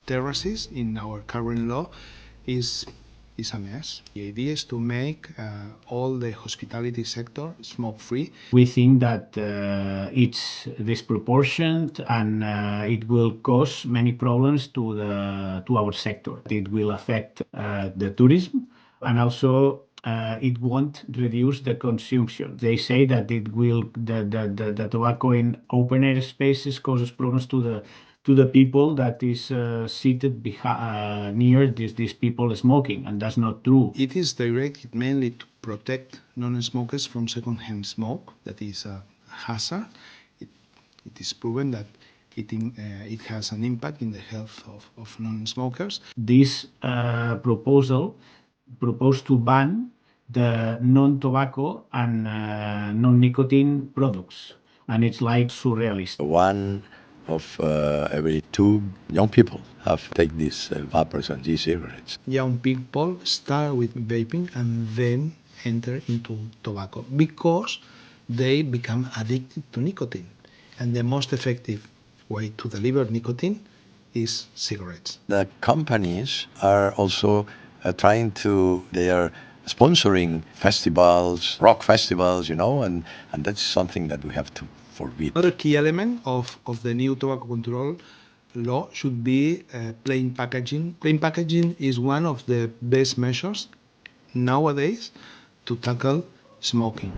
terraces in our current law is a mess. The idea is to make all the hospitality sector smoke-free. We think that it's disproportionate and it will cause many problems to our sector. It will affect the tourism, and also it won't reduce the consumption. They say that the tobacco in open air spaces causes problems to the people that is seated near these people smoking, and that's not true. It is directed mainly to protect non-smokers from second-hand smoke, that is a hazard. It is proven that it has an impact in the health of non-smokers. This proposal proposed to ban the non-tobacco and non-nicotine products, and it's like surrealist. One of every two young people have taken these vapors and e-cigarettes. Young people start with vaping and then enter into tobacco because they become addicted to nicotine. And the most effective way to deliver nicotine is cigarettes. The companies are also they are sponsoring festivals, rock festivals, and that's something that we have to forbid. Another key element of the new tobacco control law should be plain packaging. Plain packaging is one of the best measures nowadays to tackle smoking.